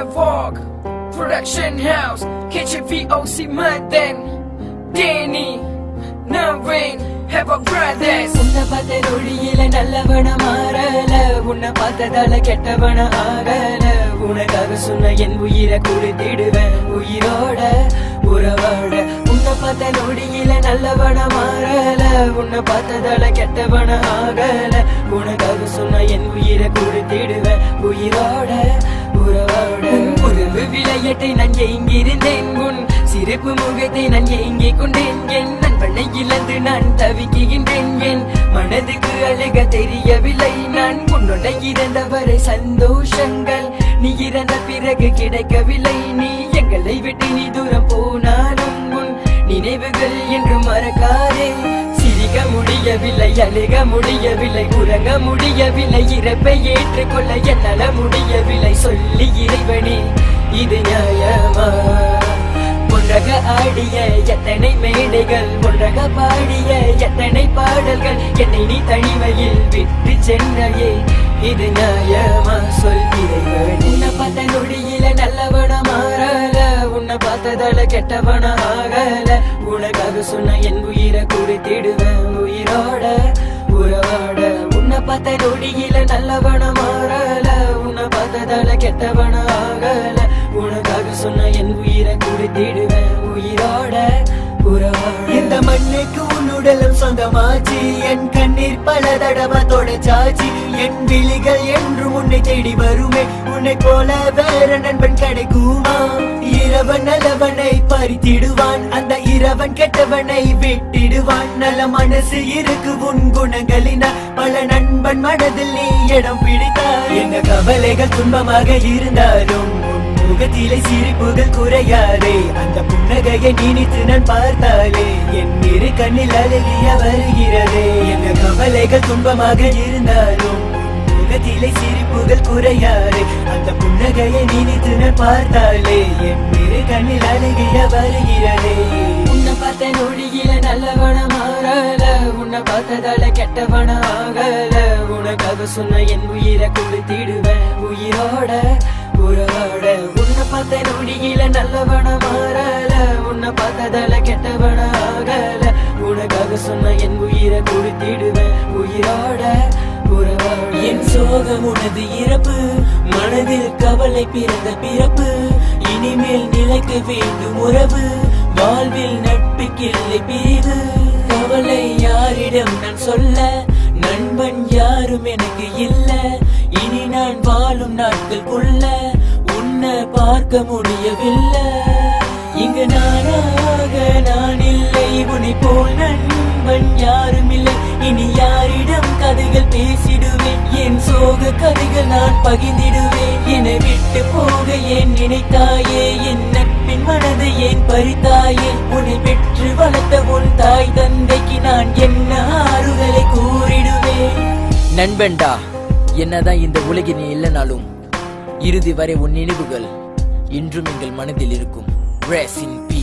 Walk Production House KHVOC Madan Danny Naveen Have a brothers உன்னை பார்த்த நொடியில நல்லவன மாறல உன்னை பார்த்ததால கெட்டவன ஆகல உனக்காக சொன்ன என் உயிரை கொடுத்திடுவேன் உயிரோட உறவாட உன்னை பார்த்த நொடியில நல்லவன மாறல உன்னை பார்த்ததால கெட்டவன ஆகல உனக்காக சொன்ன என் உயிரை கொடுத்திடுவேன் உயிரோட உறவாட உறவு விளையாட்டை நான் எங்கிருந்தேன் உன் சிறப்பு முகத்தை நான் எங்கே கொண்டேன் என் நண்பனை இழந்து நான் தவிக்கின்றேன் என் மனதுக்கு அழக தெரியவில்லை நான் உன்னோட இறந்தவரை சந்தோஷங்கள் நீ இறந்த பிறகு கிடைக்கவில்லை நீ எங்களை விட்டு நீ தூரம் போனாலும் உன் நினைவுகள் என்று மறக்காதே சிரிக்க முடியவில்லை அழுக முடியவில்லை உறங்க முடியவில்லை இறப்பை ஏற்றுக்கொள்ள என்னால முடியவில்லை சொல்லி இறைவனே இது நியாயமா ஒன்றாக ஆடிய எத்தனை மேடைகள் ஒன்றாக பாடிய எத்தனை பாடல்கள் என்னை நீ தனிமையில் விட்டு சென்றையே இது நியாயமா சொல்கிறேன் உன்னை பார்த்த நொடியில நல்லவன மாறல உன்னை பார்த்ததால கெட்டவன ஆகல உனக்காக சொன்ன என் உயிரை கொடுத்திடுவேன் உயிரோட உறவாட உன்னை பார்த்த நொடியில நல்லவன மாறல உன்னை பார்த்ததால கெட்டவன ஆகல உனக்காக சொன்ன என் உயிரை கொடுத்திடுவேன் உயிரோட உறவாட இந்த மண்ணுக்கு உன்னுடலும் சொந்தமாச்சு என் கண்ணீர் பல தடவை தொடச்சாச்சு என் விழிகள் என்றும் உன்னை தேடி வருமே உன்னை போல வேற நண்பன் கிடைக்குமா இரவன் நல்லவனை பறித்திடுவான் அந்த இரவன் கெட்டவனை விட்டிடுவான் நல்ல மனசு இருக்கு உன் குணங்களினா பல நண்பன் மனதில் நீ இடம் பிடித்தாய் என்ன கவலைகள் துன்பமாக இருந்தாலும் முகத்திலே சிரிப்புகள் குறையாதே அந்த புன்னகையை நினைத்து நான் பார்த்தாலே என் இரு கண்ணில் அழகிய வருகிறதே என்ன கவலைகள் துன்பமாக இருந்தாலும் முகத்திலே சிரிப்புகள் குறையாதே அந்த புன்னகையை நினைத்து நான் பார்த்தாலே என் இரு கண்ணில் அழகிய வருகிறதே உன்னை பார்த்த நொடியில நல்லவன மாறல உன்னை பார்த்ததால கெட்டவன ஆகல உனக்காக சொன்ன என் உயிரை கொடுத்திடுவேன் உயிரோட உறவாட உன்னை பார்த்த நொடியில நல்லவன மாறல உன்னை பார்த்ததால கெட்டவன ஆகல உனக்காக சொன்ன என் உயிரை கொடுத்திடுவேன் உயிரோட உறவாட என் சோகம் உனது இறப்பு மனதில் கவலை பிறந்த பிறப்பு இனிமேல் நிலைக்க வேண்டும் உறவு வாழ்வில் நட்புக்கில்லை பிரிவு கவலை யாரிடம் நான் சொல்ல நண்பன் யாரும் எனக்கு இல்ல இனி நான் வாழும் நாட்களுக்குள்ள உன்னை பார்க்க முடியவில்லை இங்கு நானாக நான் இல்லை உன்னை போல் நண்பன் யாரும் இல்லை இனி யாரிடம் கதைகள் பேசிடுவேன் என் சோக கதைகள் நான் பகிர்ந்திடுவேன் என்னை விட்டு போக ஏன் நினைத்தாயே என் நட்பின் மனதை ஏன் பறித்தாயே உன்னை பெற்று வளர்த்த உன் தாய் தந்தைக்கு நான் என்ன ஆறுதலை கூறிடுவேன் நண்பன்டா என்னதான் இந்த உலகில் நீ இல்லைனாலும் இறுதி வரை உன் நினைவுகள் இன்றும் எங்கள் மனதில் இருக்கும். Rest in peace.